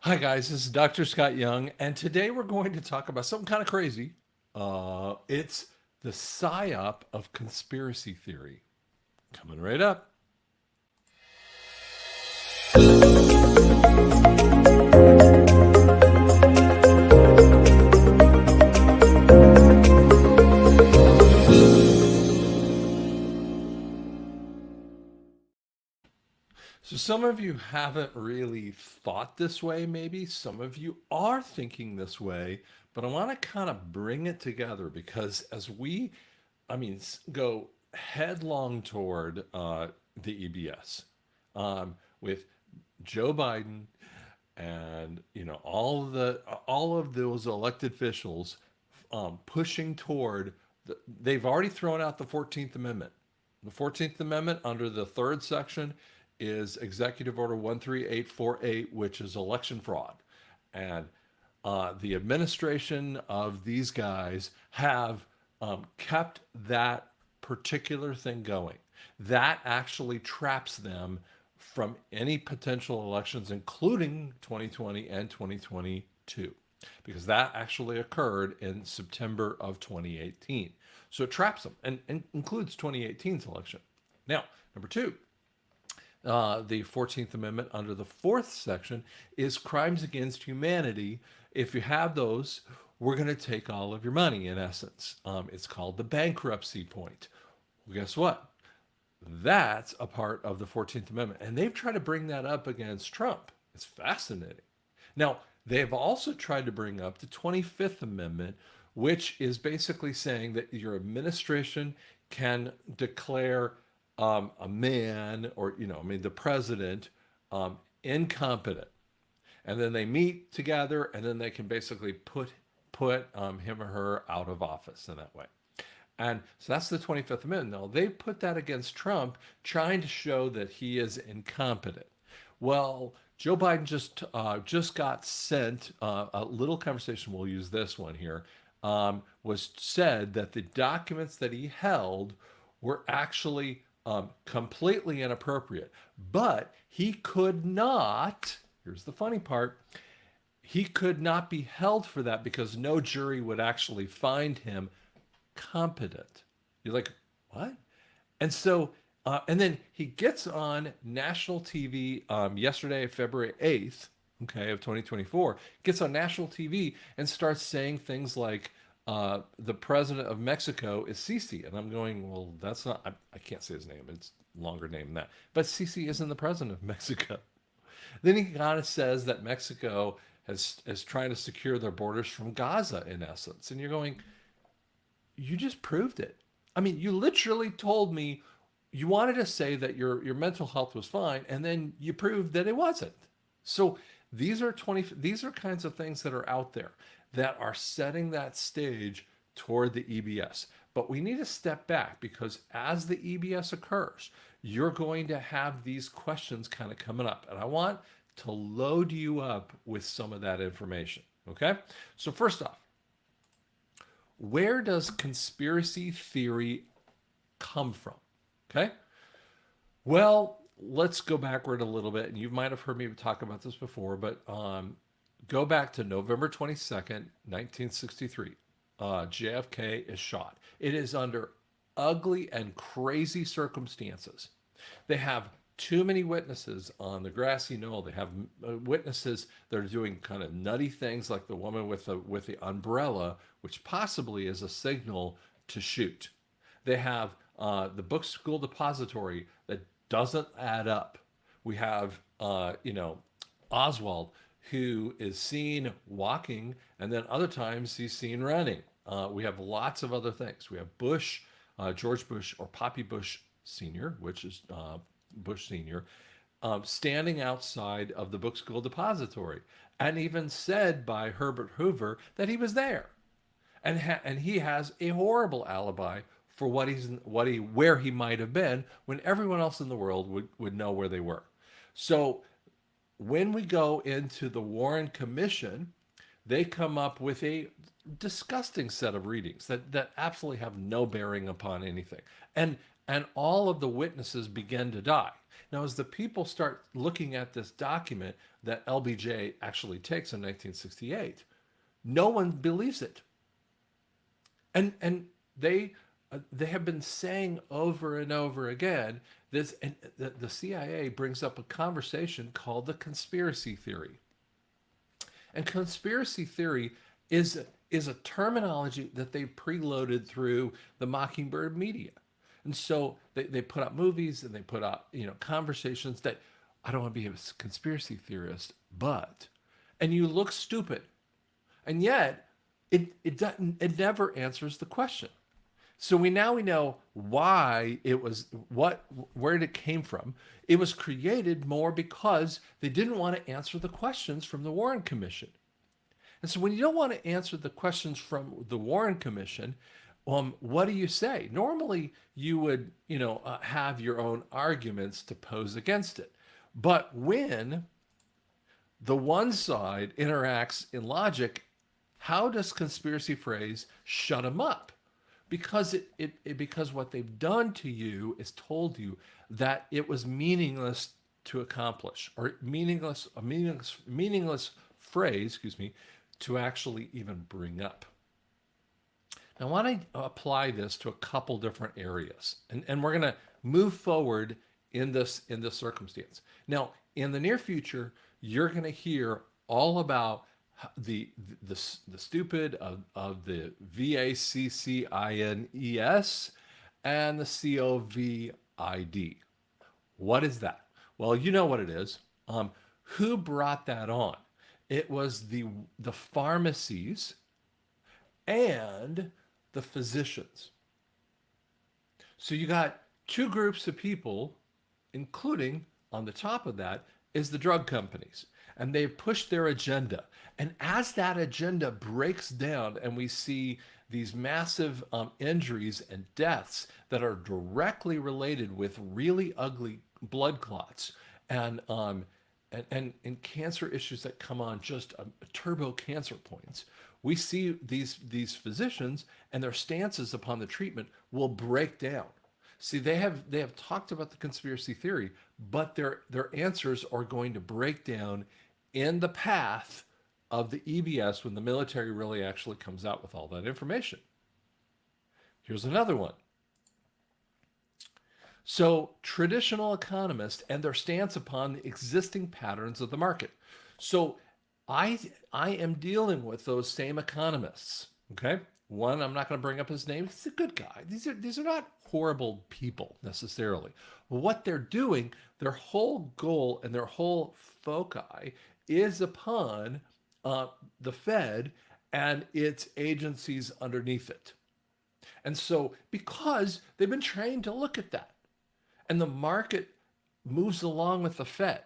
Hi, guys. This is Dr. Scott Young, and today we're going to talk about something kind of crazy. It's the PsyOp of conspiracy theory. Coming right up. So, some of you haven't really thought this way, maybe. Some of you are thinking this way, but I want to kind of bring it together because as we, go headlong toward the EBS with Joe Biden and all of those elected officials pushing toward they've already thrown out the 14th Amendment. The 14th Amendment under the third section is Executive Order 13848, which is election fraud. And the administration of these guys have kept that particular thing going. That actually traps them from any potential elections, including 2020 and 2022, because that actually occurred in September of 2018. So it traps them and includes 2018's election. Now, number two, the 14th Amendment under the fourth section is crimes against humanity. If you have those, we're going to take all of your money, in essence. It's called the bankruptcy point. Well, guess what? That's a part of the 14th Amendment. And they've tried to bring that up against Trump. It's fascinating. Now, they've also tried to bring up the 25th Amendment, which is basically saying that your administration can declare a man or, the president incompetent. And then they meet together and then they can basically put him or her out of office in that way. And so that's the 25th Amendment. Now, they put that against Trump, trying to show that he is incompetent. Well, Joe Biden just got sent a little conversation. We'll use this one here. Was said that the documents that he held were actually completely inappropriate, but he could not. Here's the funny part: he could not be held for that because no jury would actually find him competent. You're like, what? And so, and then he gets on national TV yesterday, February 8th, okay, of 2024, gets on national TV and starts saying things like, the president of Mexico is Sisi. And I'm going, well, that's not, I can't say his name. It's a longer name than that. But Sisi isn't the president of Mexico. Then he kind of says that Mexico is trying to secure their borders from Gaza, in essence. And you're going, you just proved it. I mean, you literally told me you wanted to say that your mental health was fine, and then you proved that it wasn't. So these are kinds of things that are out there that are setting that stage toward the EBS. But we need to step back because as the EBS occurs, you're going to have these questions kind of coming up. And I want to load you up with some of that information. Okay? So first off, where does conspiracy theory come from? Okay. Well, let's go backward a little bit. And you might have heard me talk about this before, but go back to November 22nd, 1963. JFK is shot. It is under ugly and crazy circumstances. They have too many witnesses on the grassy knoll. They have witnesses that are doing kind of nutty things, like the woman with the umbrella, which possibly is a signal to shoot. They have the book school depository that doesn't add up. We have Oswald, who is seen walking, and then other times he's seen running. We have lots of other things. We have Bush, George Bush, or Poppy Bush Sr., which is Bush Sr., standing outside of the book school depository, and even said by Herbert Hoover that he was there, and he has a horrible alibi for where he might have been when everyone else in the world would know where they were. So when we go into the Warren Commission, they come up with a disgusting set of readings that absolutely have no bearing upon anything. And all of the witnesses begin to die. Now, as the people start looking at this document that LBJ actually takes in 1968, no one believes it. And they have been saying over and over again this, and the CIA brings up a conversation called the conspiracy theory. And conspiracy theory is a terminology that they preloaded through the Mockingbird media. And so they put out movies and they put out, conversations that I don't want to be a conspiracy theorist, but, and you look stupid. And yet it never answers the question. So we know why it was, where it came from. It was created more because they didn't want to answer the questions from the Warren Commission. And so when you don't want to answer the questions from the Warren Commission, what do you say? Normally, you would, have your own arguments to pose against it. But when the one side interacts in logic, how does conspiracy phrase shut them up? Because because what they've done to you is told you that it was meaningless to accomplish, or meaningless phrase, excuse me, to actually even bring up. Now, I want to apply this to a couple different areas, and we're going to move forward in this circumstance. Now, in the near future, you're going to hear all about the stupid of the VACCINES and the COVID. What is that? Well, you know what it is. Who brought that on? It was the pharmacies and the physicians. So you got two groups of people, including on the top of that is the drug companies. And they've pushed their agenda. And as that agenda breaks down and we see these massive injuries and deaths that are directly related with really ugly blood clots and cancer issues that come on just turbo cancer points, we see these physicians and their stances upon the treatment will break down. See, they have talked about the conspiracy theory, but their answers are going to break down in the path of the EBS when the military really actually comes out with all that information. Here's another one. So, traditional economists and their stance upon the existing patterns of the market. So, I am dealing with those same economists. Okay, one, I'm not going to bring up his name. He's a good guy. These are not horrible people necessarily. What they're doing, their whole goal and their whole foci is upon the Fed and its agencies underneath it. And so, because they've been trained to look at that, and the market moves along with the Fed,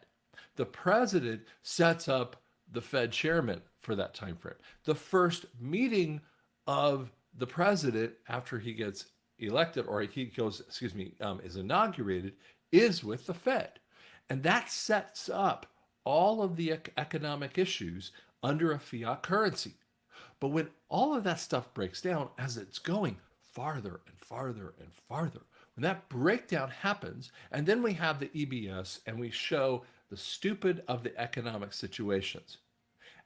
the president sets up the Fed chairman for that time frame. The first meeting of the president after he gets elected, or he goes, is inaugurated, is with the Fed. And that sets up all of the economic issues under a fiat currency. But when all of that stuff breaks down, as it's going farther and farther and farther, when that breakdown happens, and then we have the EBS and we show the stupid of the economic situations,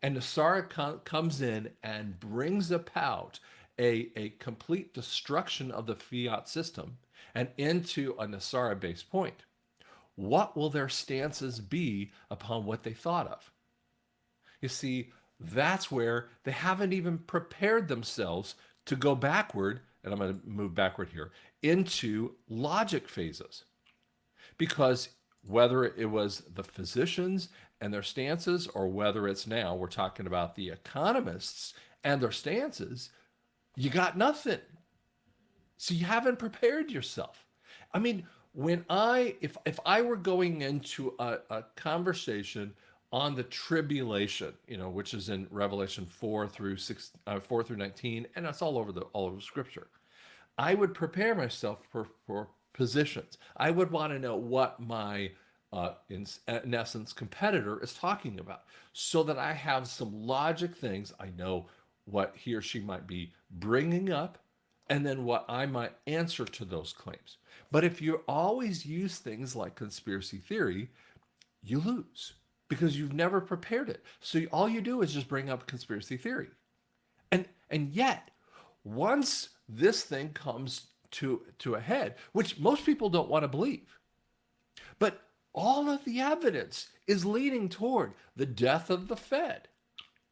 and Nassara comes in and brings about a complete destruction of the fiat system and into a Nassara-based point, what will their stances be upon what they thought of? You see, that's where they haven't even prepared themselves to go backward, and I'm going to move backward here, into logic phases. Because whether it was the physicians and their stances, or whether it's now we're talking about the economists and their stances, you got nothing. So you haven't prepared yourself. I mean, if I were going into a conversation on the tribulation, which is in Revelation 4 through 19, and that's all over Scripture, I would prepare myself for positions. I would want to know what my, in essence, competitor is talking about, so that I have some logic things. I know what he or she might be bringing up, and then what I might answer to those claims. But if you always use things like conspiracy theory, you lose because you've never prepared it. So all you do is just bring up conspiracy theory. And yet, once this thing comes to a head, which most people don't want to believe, but all of the evidence is leading toward the death of the Fed.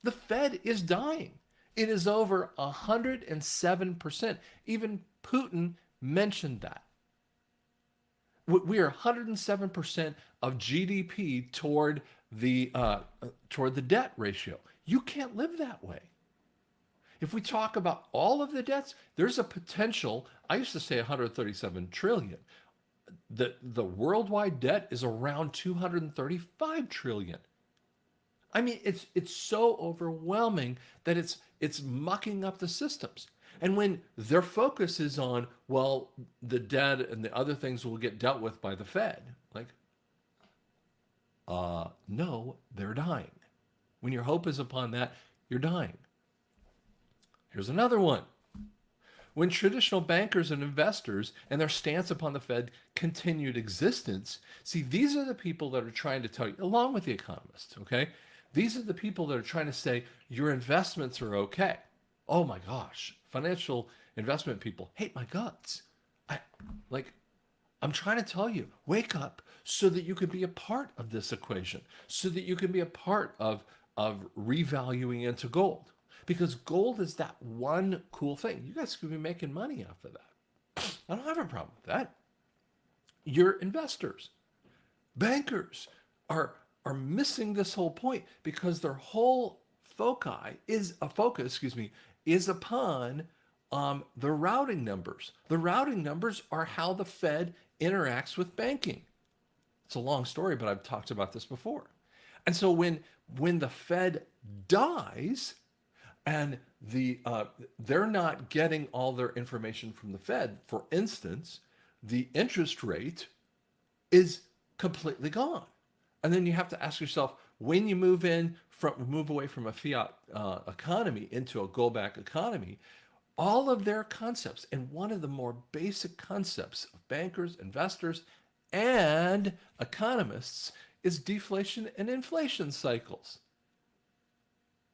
The Fed is dying. It is over 107%. Even Putin mentioned that. We are 107% of GDP toward the debt ratio. You can't live that way. If we talk about all of the debts, there's a potential. I used to say 137 trillion. The worldwide debt is around 235 trillion. I mean, it's so overwhelming that it's mucking up the systems. And when their focus is on, well, the debt and the other things will get dealt with by the Fed, like, no, they're dying. When your hope is upon that, you're dying. Here's another one. When traditional bankers and investors and their stance upon the Fed continued existence, see, these are the people that are trying to tell you, along with the economists, okay? These are the people that are trying to say your investments are okay. Oh my gosh, financial investment people hate my guts. I like I'm trying to tell you, wake up so that you can be a part of this equation, so that you can be a part of revaluing into gold. Because gold is that one cool thing. You guys could be making money off of that. I don't have a problem with that. Your investors, bankers are missing this whole point because their whole focus is upon the routing numbers. The routing numbers are how the Fed interacts with banking. It's a long story, but I've talked about this before. And so when the Fed dies and they're not getting all their information from the Fed, for instance, the interest rate is completely gone. And then you have to ask yourself, when you move away from a fiat economy into a go-back economy, all of their concepts, and one of the more basic concepts of bankers, investors, and economists is deflation and inflation cycles.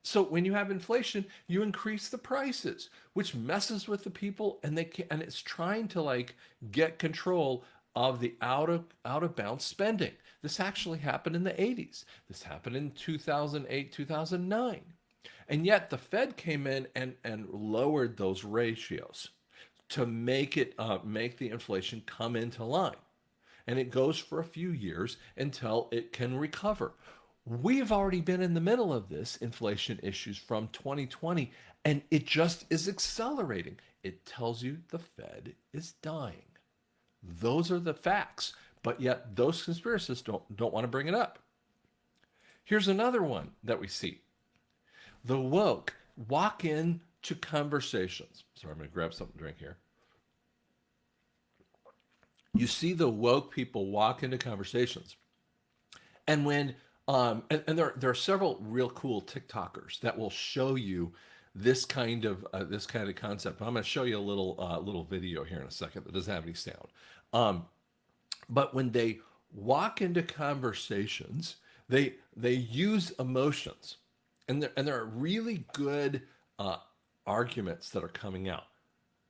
So when you have inflation, you increase the prices, which messes with the people, and it's trying to like get control of the out of bounds spending. This actually happened in the 80s. This happened in 2008, 2009. And yet the Fed came in and lowered those ratios to make the inflation come into line. And it goes for a few years until it can recover. We've already been in the middle of this inflation issues from 2020, and it just is accelerating. It tells you the Fed is dying. Those are the facts, but yet those conspiracists don't want to bring it up. Here's another one that we see. The woke walk into conversations. Sorry, I'm going to grab something to drink here. You see the woke people walk into conversations. And when there are several real cool TikTokers that will show you this kind of concept. I'm going to show you a little video here in a second that doesn't have any sound. But when they walk into conversations, they use emotions, and there are really good arguments that are coming out.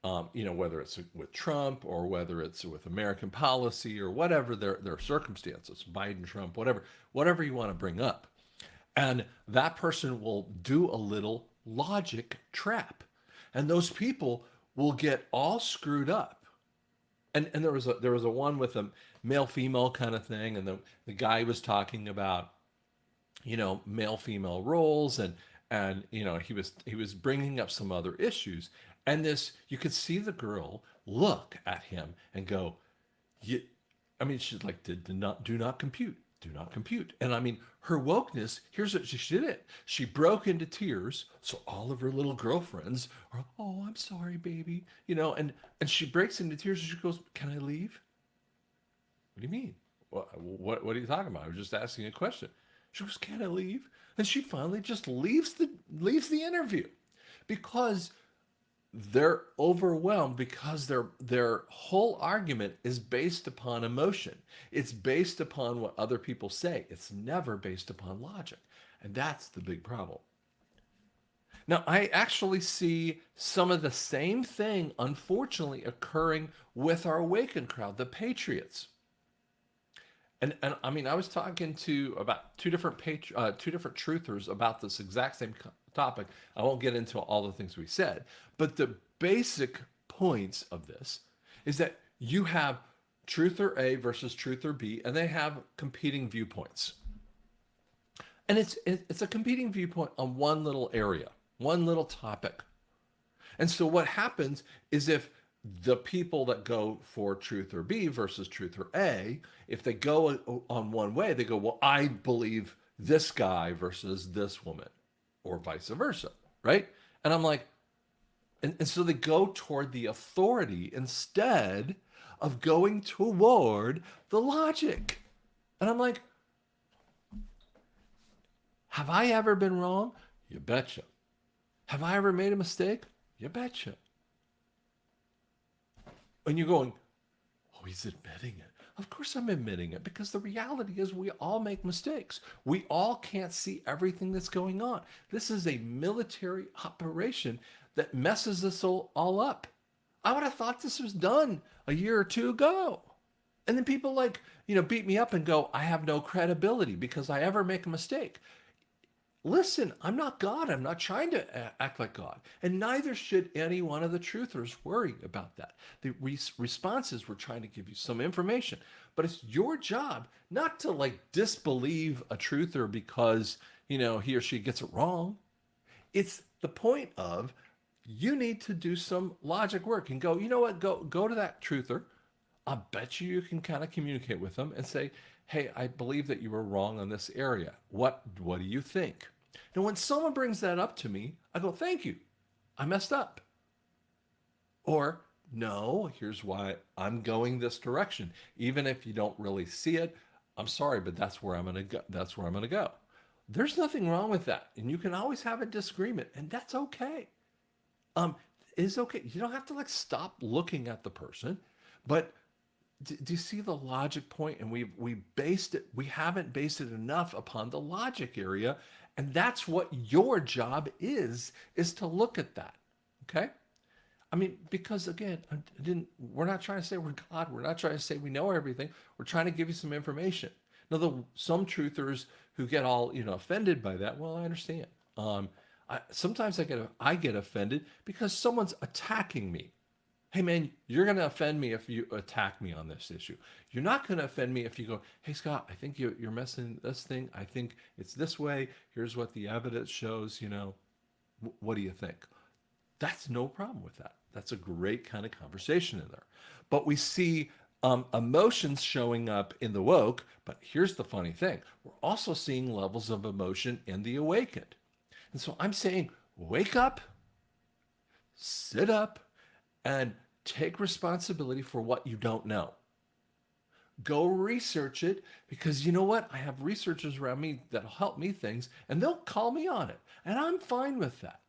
Whether it's with Trump or whether it's with American policy or whatever their circumstances, Biden, Trump, whatever you want to bring up. And that person will do a little logic trap. And those people will get all screwed up. And there was a one with a male female kind of thing, and the guy was talking about male female roles, and he was bringing up some other issues. And you could see the girl look at him and go, she's like, do not compute. Do not compute. And I mean, her wokeness, here's what she did. She broke into tears. So all of her little girlfriends are, oh, I'm sorry, baby. And she breaks into tears and she goes, can I leave? What do you mean? What are you talking about? I was just asking a question. She goes, can I leave? And she finally just leaves the interview because they're overwhelmed because their whole argument is based upon emotion. It's based upon what other people say. It's never based upon logic. And that's the big problem. Now, I actually see some of the same thing, unfortunately, occurring with our awakened crowd, the patriots. And I mean, I was talking to about two different truthers about this exact same topic. I won't get into all the things we said, but the basic points of this is that you have truther A versus truther B, and they have competing viewpoints. And it's a competing viewpoint on one little area, one little topic. And so what happens is if the people that go for truther B versus truther A, if they go on one way, they go, well, I believe this guy versus this woman, or vice versa, right? And I'm like, and so they go toward the authority instead of going toward the logic. And I'm like, have I ever been wrong? You betcha. Have I ever made a mistake? You betcha. And you're going, oh, he's admitting it. Of course I'm admitting it, because the reality is we all make mistakes. We all can't see everything that's going on. This is a military operation that messes us all up. I would have thought this was done a year or two ago. And then people like, beat me up and go, I have no credibility because I ever make a mistake. Listen, I'm not God. I'm not trying to act like God. And neither should any one of the truthers worry about that. The responses, we're trying to give you some information. But it's your job not to disbelieve a truther because, he or she gets it wrong. It's the point of you need to do some logic work and go, you know what, go to that truther. I bet you can kind of communicate with them and say, hey, I believe that you were wrong on this area. What do you think? Now, when someone brings that up to me, I go, thank you. I messed up. Or, no, here's why I'm going this direction. Even if you don't really see it, I'm sorry, but that's where I'm going to go. That's where I'm going to go. There's nothing wrong with that. And you can always have a disagreement, and that's okay. It's okay. You don't have to stop looking at the person, but do you see the logic point? And we haven't based it enough upon the logic area. And that's what your job is to look at that. Okay? I mean, because again, we're not trying to say we're God. We're not trying to say we know everything. We're trying to give you some information. Now, some truthers who get all, offended by that, well, I understand. Sometimes I get offended because someone's attacking me. Hey man, you're going to offend me if you attack me on this issue. You're not going to offend me if you go, hey Scott, I think you're messing this thing. I think it's this way. Here's what the evidence shows, what do you think? That's no problem with that. That's a great kind of conversation in there. But we see emotions showing up in the woke, but here's the funny thing. We're also seeing levels of emotion in the awakened. And so I'm saying, wake up, sit up, and take responsibility for what you don't know. Go research it, because you know what? I have researchers around me that'll help me things, and they'll call me on it. And I'm fine with that.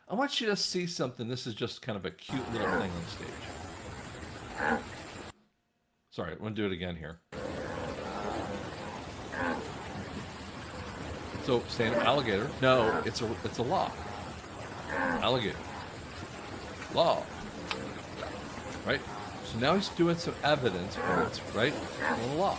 I want you to see something. This is just kind of a cute little thing on stage. Sorry, I want to do it again here. So, stand up, alligator. No, it's a law. Alligator. Law. Right? So now he's doing some evidence points, right? On the law.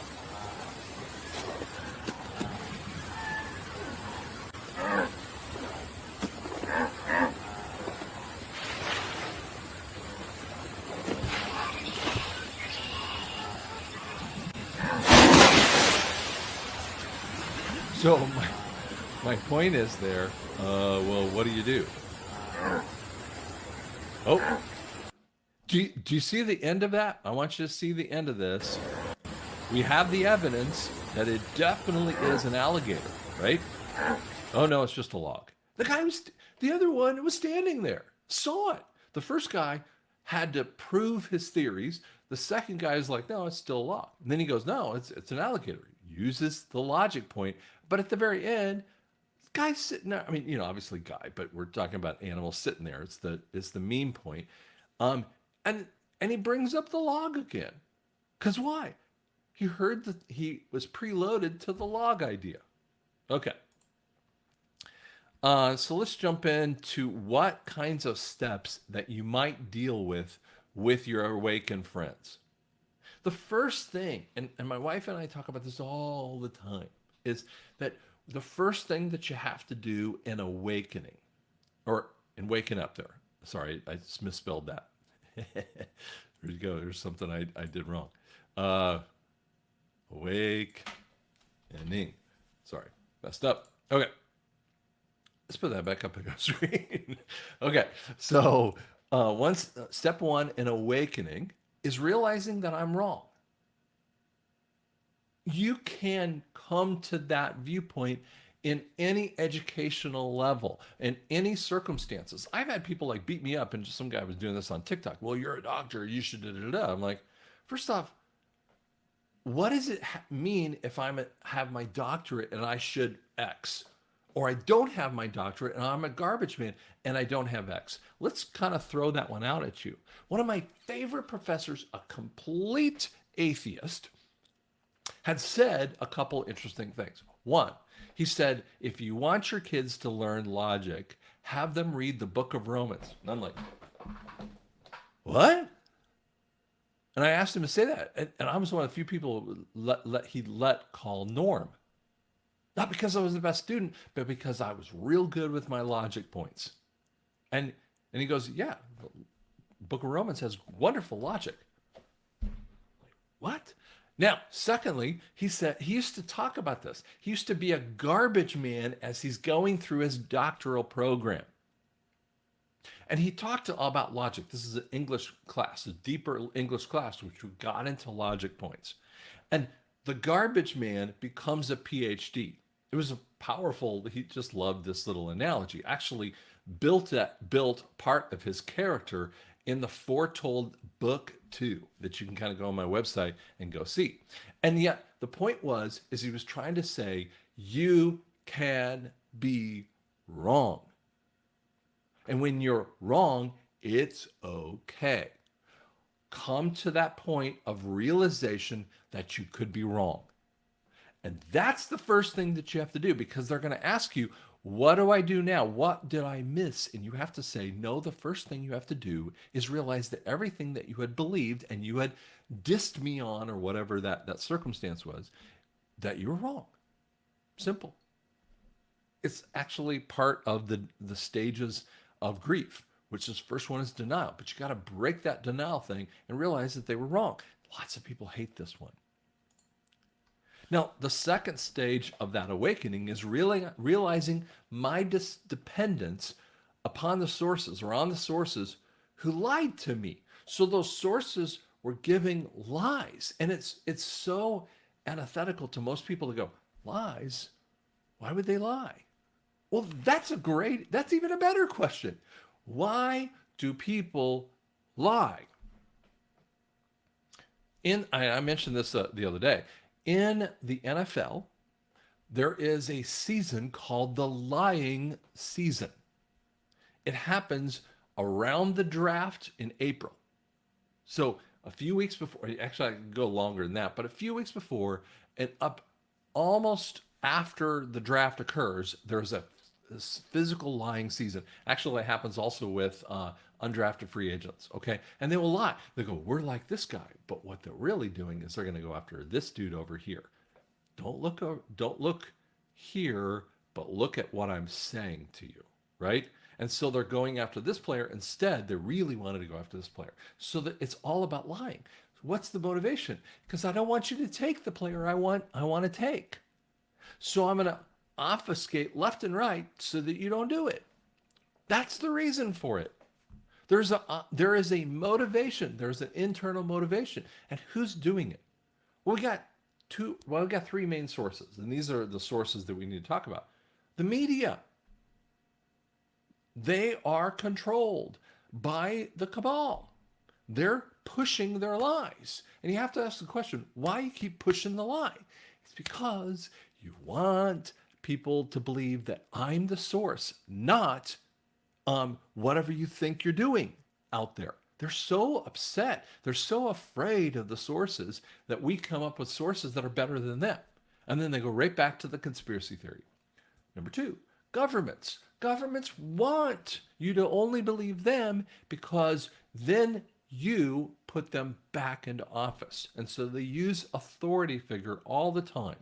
So my point is there, well, what do you do? Oh, do you see the end of that? I want you to see the end of this. We have the evidence that it definitely is an alligator, right? Oh no, it's just a log. The other one was standing there, saw it. The first guy had to prove his theories. The second guy is like, no, it's still a log. And then he goes, no, it's an alligator. Uses the logic point. But at the very end, Guy's sitting there. I mean, obviously guy, but we're talking about animals sitting there. It's the meme point. Um, and he brings up the log again. Cause why? He heard that he was preloaded to the log idea. Okay. So let's jump into what kinds of steps that you might deal with your awakened friends. The first thing, and my wife and I talk about this all the time, is that the first thing that you have to do in awakening, or in waking up there. Sorry, I just misspelled that. There you go. There's something I did wrong. Uh, awakening. Sorry, messed up. Okay. Let's put that back up on the screen. Okay, so step one in awakening is realizing that I'm wrong. You can come to that viewpoint in any educational level, in any circumstances. I've had people like beat me up, and some guy was doing this on TikTok. Well, you're a doctor, you should da da da. I'm like, first off, what does it mean if have my doctorate and I should X? Or I don't have my doctorate and I'm a garbage man and I don't have X. Let's kind of throw that one out at you. One of my favorite professors, a complete atheist, had said a couple interesting things. One, he said, if you want your kids to learn logic, have them read the book of Romans. And I'm like, what? And I asked him to say that. And I was one of the few people he let call norm. Not because I was the best student, but because I was real good with my logic points. And he goes, yeah, the book of Romans has wonderful logic. What? Now, secondly, he said he used to talk about this. He used to be a garbage man as he's going through his doctoral program. And he talked about logic. This is an English class, a deeper English class, which we got into logic points. And the garbage man becomes a PhD. It was a powerful, he just loved this little analogy. Actually built part of his character in the Foretold Book 2 that you can kind of go on my website and go see. And yet the point is he was trying to say, you can be wrong. And when you're wrong, it's okay. Come to that point of realization that you could be wrong. And that's the first thing that you have to do, because they're going to ask you, what do I do now? What did I miss? And you have to say, no, the first thing you have to do is realize that everything that you had believed and you had dissed me on, or whatever that circumstance was, that you were wrong. Simple. It's actually part of the stages of grief, which is first one is denial. But you got to break that denial thing and realize that they were wrong. Lots of people hate this one. Now, the second stage of that awakening is realizing my dependence upon the sources, or on the sources who lied to me. So those sources were giving lies. And it's so antithetical to most people to go, lies? Why would they lie? Well, that's even a better question. Why do people lie? I mentioned this the other day. In the NFL, there is a season called the lying season. It happens around the draft in April. So a few weeks before, actually I can go longer than that, but a few weeks before and up almost after the draft occurs, there's this physical lying season. Actually, it happens also with undrafted free agents, okay? And they will lie. They go, we're like this guy. But what they're really doing is they're going to go after this dude over here. Don't look here, but look at what I'm saying to you, right? And so they're going after this player. Instead, they really wanted to go after this player. So that it's all about lying. What's the motivation? Because I don't want you to take the player I want to take. So I'm going to obfuscate left and right so that you don't do it. That's the reason for it. There is a motivation. There's an internal motivation. And who's doing it? Well, we got three main sources, and these are the sources that we need to talk about. The media. They are controlled by the cabal. They're pushing their lies. And you have to ask the question, why you keep pushing the lie? It's because you want people to believe that I'm the source, not whatever you think you're doing out there. They're so upset. They're so afraid of the sources that we come up with sources that are better than them. And then they go right back to the conspiracy theory. Number two, governments. Governments want you to only believe them because then you put them back into office. And so they use authority figure all the time.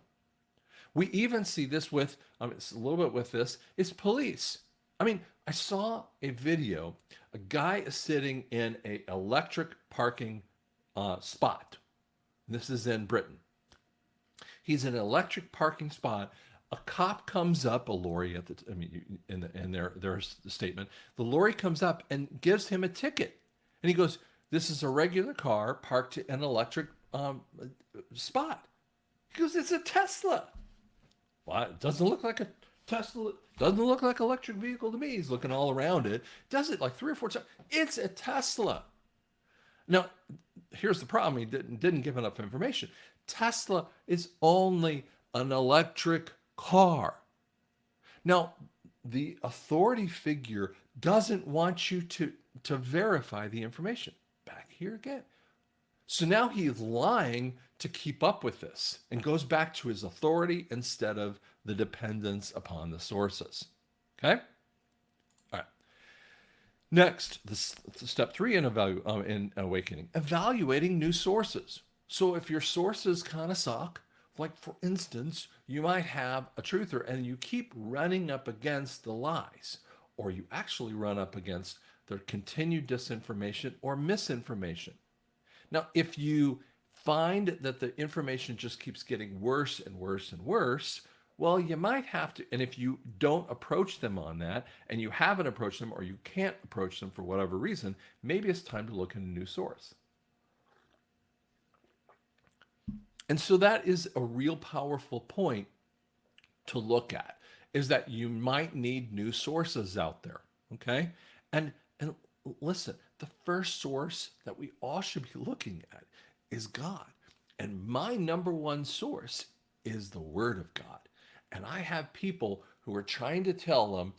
We even see this with, it's a little bit with this, is police. I mean, I saw a video. A guy is sitting in a electric parking spot. This is in Britain. He's in an electric parking spot. A cop comes up, a lorry at the, in their statement, the lorry comes up and gives him a ticket. And he goes, this is a regular car parked in an electric spot. He goes, it's a Tesla. Well, it doesn't look like a Tesla. Doesn't look like an electric vehicle to me. He's looking all around it. Does it like 3 or 4 times. It's a Tesla. Now, here's the problem. He didn't give enough information. Tesla is only an electric car. Now, the authority figure doesn't want you to verify the information. Back here again. So now he's lying to keep up with this and goes back to his authority instead of the dependence upon the sources. Okay? All right. Next, step 3 in awakening, evaluating new sources. So if your sources kind of suck, like for instance, you might have a truther and you keep running up against the lies, or you actually run up against their continued disinformation or misinformation. Now, if you find that the information just keeps getting worse and worse and worse, well, you might have to, and if you don't approach them on that, and you haven't approached them or you can't approach them for whatever reason, maybe it's time to look at a new source. And so that is a real powerful point to look at, is that you might need new sources out there, okay? And listen, the first source that we all should be looking at is God. And my number one source is the Word of God. And I have people who are trying to tell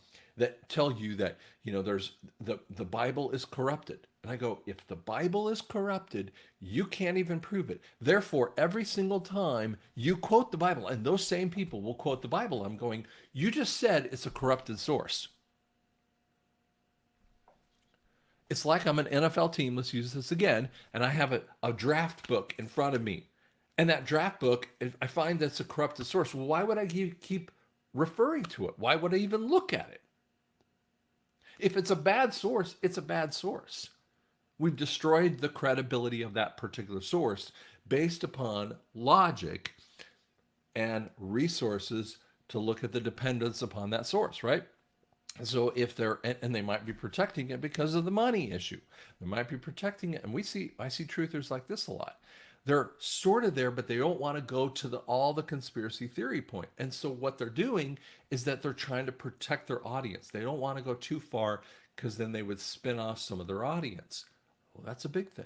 you that, there's the Bible is corrupted. And I go, if the Bible is corrupted, you can't even prove it. Therefore, every single time you quote the Bible, and those same people will quote the Bible, I'm going, you just said it's a corrupted source. It's like I'm an NFL team, let's use this again, and I have a draft book in front of me. And that draft book, I find that's a corrupted source. Well, why would I keep referring to it? Why would I even look at it? If it's a bad source, it's a bad source. We've destroyed the credibility of that particular source based upon logic and resources to look at the dependence upon that source, right? So if they're, and they might be protecting it because of the money issue. They might be protecting it. And I see truthers like this a lot. They're sort of there, but they don't want to go to all the conspiracy theory point. And so what they're doing is that they're trying to protect their audience. They don't want to go too far because then they would spin off some of their audience. Well, that's a big thing.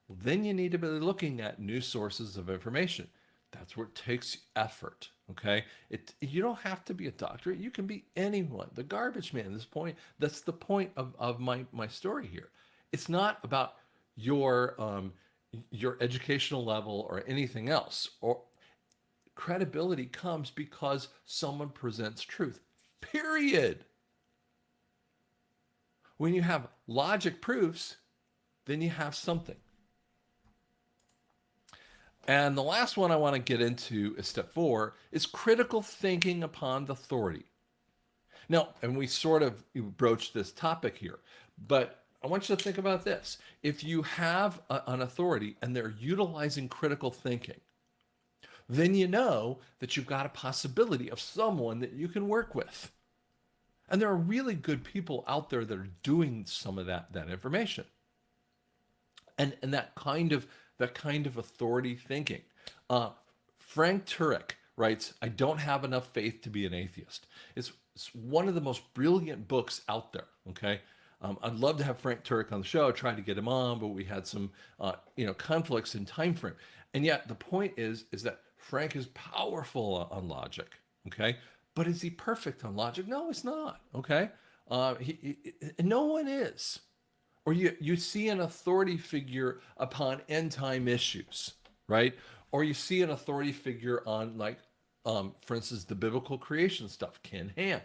Well, then you need to be looking at new sources of information. That's where it takes effort, okay? You don't have to be a doctor. You can be anyone. The garbage man, that's the point of my story here. It's not about your educational level or anything else. Or credibility comes because someone presents truth, period. When you have logic proofs, then you have something. And the last one I want to get into is step 4, is critical thinking upon the authority. Now, and we sort of broached this topic here, but I want you to think about this. If you have an authority and they're utilizing critical thinking, then you know that you've got a possibility of someone that you can work with. And there are really good people out there that are doing some of that information. And that kind of authority thinking. Frank Turek writes, "I don't have enough faith to be an atheist." It's one of the most brilliant books out there. Okay, I'd love to have Frank Turek on the show. I tried to get him on, but we had some conflicts in time frame. And yet the point is that Frank is powerful on logic. Okay, But is he perfect on logic? No, he's not. Okay. No one is. Or you see an authority figure upon end time issues, right? Or you see an authority figure on, like, for instance, the biblical creation stuff, Ken Ham.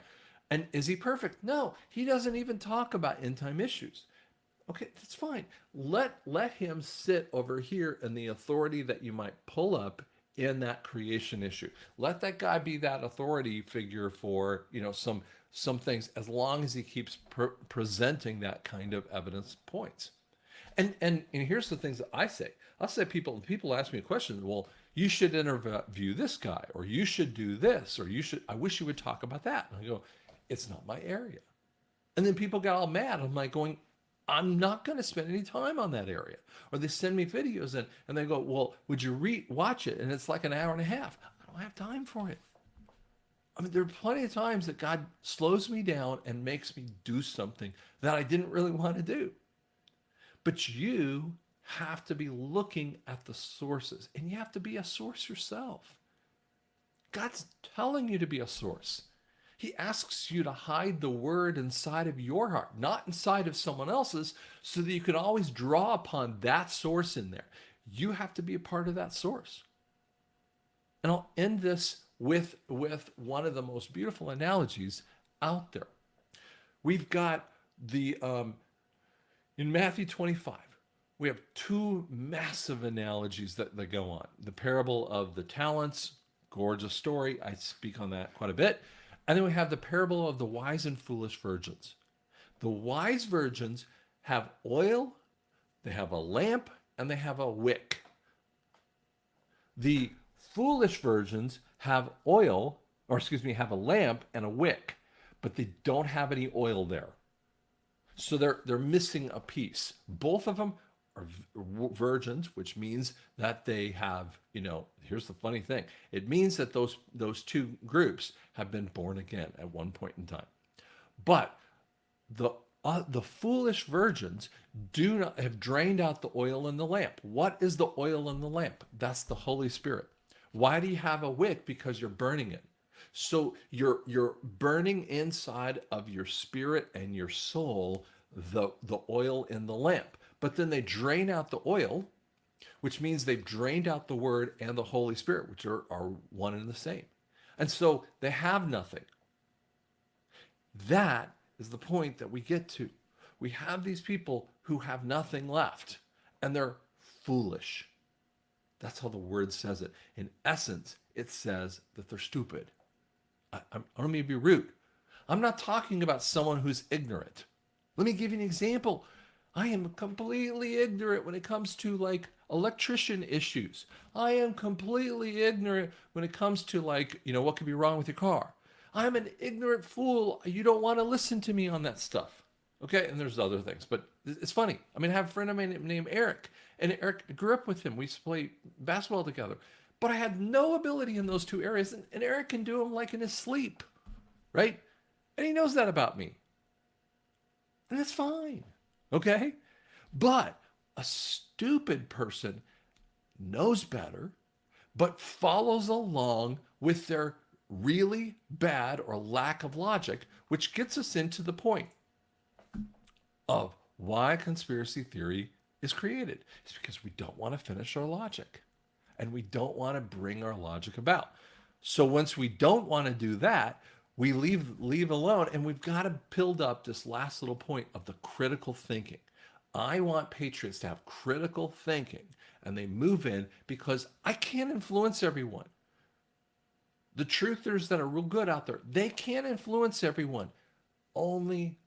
And is he perfect? No, he doesn't even talk about end time issues. Okay, that's fine. Let him sit over here in the authority that you might pull up in that creation issue. Let that guy be that authority figure for, some things, as long as he keeps presenting that kind of evidence points. And here's the things that I say. I'll say, people ask me a question. Well, you should interview this guy, or you should do this, or you should. I wish you would talk about that. And I go, it's not my area. And then people got all mad. I'm like going, I'm not going to spend any time on that area. Or they send me videos and they go, well, would you watch it? And it's like an hour and a half. I don't have time for it. I mean, there are plenty of times that God slows me down and makes me do something that I didn't really want to do. But you have to be looking at the sources, and you have to be a source yourself. God's telling you to be a source. He asks you to hide the word inside of your heart, not inside of someone else's, so that you can always draw upon that source in there. You have to be a part of that source. And I'll end this with one of the most beautiful analogies out there. We've got in Matthew 25, we have two massive analogies that go on. The parable of the talents, gorgeous story. I speak on that quite a bit. And then we have the parable of the wise and foolish virgins. The wise virgins have oil, they have a lamp, and they have a wick. The foolish virgins have have a lamp and a wick, but they don't have any oil there. So they're missing a piece. Both of them are virgins, which means that they have, here's the funny thing. It means that those two groups have been born again at one point in time. But the foolish virgins have drained out the oil in the lamp. What is the oil in the lamp? That's the Holy Spirit. Why do you have a wick? Because you're burning it. So you're burning inside of your spirit and your soul the oil in the lamp. But then they drain out the oil, which means they've drained out the word and the Holy Spirit, which are one and the same. And so they have nothing. That is the point that we get to. We have these people who have nothing left, and they're foolish. That's how the word says it. In essence, it says that they're stupid. I don't mean to be rude. I'm not talking about someone who's ignorant. Let me give you an example. I am completely ignorant when it comes to, like, electrician issues. I am completely ignorant when it comes to, like, what could be wrong with your car. I'm an ignorant fool. You don't want to listen to me on that stuff. Okay, and there's other things, but it's funny. I mean, I have a friend of mine named Eric, and Eric, I grew up with him. We used to play basketball together. But I had no ability in those two areas, and Eric can do them like in his sleep, right? And he knows that about me. And that's fine, okay? But a stupid person knows better, but follows along with their really bad or lack of logic, which gets us into the point of why conspiracy theory is created. It's because we don't want to finish our logic. And we don't want to bring our logic about. So once we don't want to do that, we leave alone, and we've got to build up this last little point of the critical thinking. I want patriots to have critical thinking, and they move in because I can't influence everyone. The truthers that are real good out there, they can't influence everyone. Only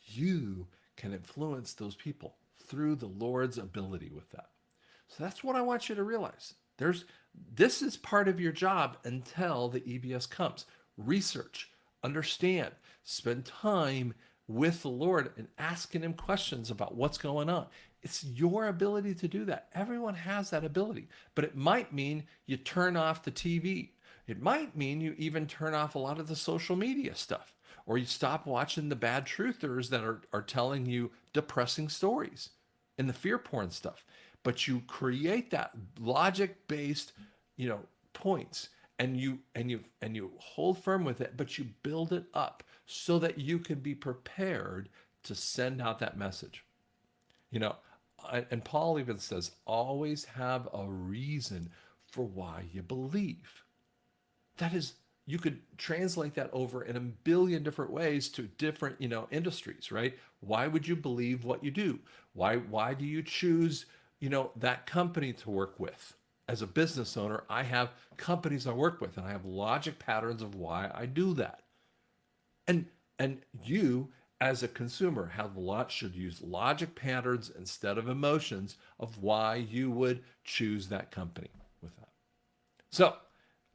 you can influence those people through the Lord's ability with that. So that's what I want you to realize. This is part of your job until the EBS comes. Research, understand, spend time with the Lord and asking him questions about what's going on. It's your ability to do that. Everyone has that ability, but it might mean you turn off the TV. It might mean you even turn off a lot of the social media stuff, or you stop watching the bad truthers that are telling you depressing stories and the fear porn stuff. But you create that logic-based, points, and you hold firm with it, but you build it up so that you can be prepared to send out that message. You know, and Paul even says, always have a reason for why you believe. That is, you could translate that over in a billion different ways to different, industries, right? Why would you believe what you do? Why do you choose, that company to work with? As a business owner, I have companies I work with and I have logic patterns of why I do that. And you as a consumer have lot should use logic patterns instead of emotions of why you would choose that company with that. So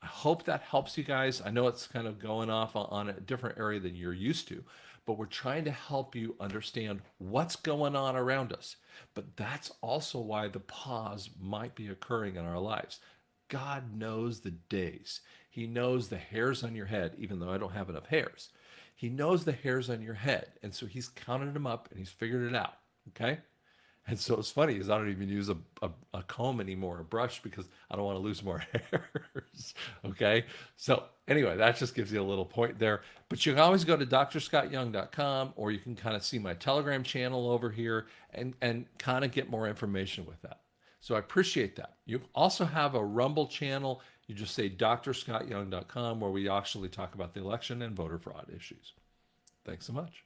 I hope that helps you guys. I know it's kind of going off on a different area than you're used to, but we're trying to help you understand what's going on around us. But that's also why the pause might be occurring in our lives. God knows the days. He knows the hairs on your head, even though I don't have enough hairs. He knows the hairs on your head. And so he's counted them up and he's figured it out. Okay. And so it's funny is I don't even use a comb anymore, a brush, because I don't want to lose more hairs. Okay. So anyway, that just gives you a little point there. But you can always go to drscottyoung.com, or you can kind of see my Telegram channel over here and kind of get more information with that. So I appreciate that. You also have a Rumble channel. You just say drscottyoung.com, where we actually talk about the election and voter fraud issues. Thanks so much.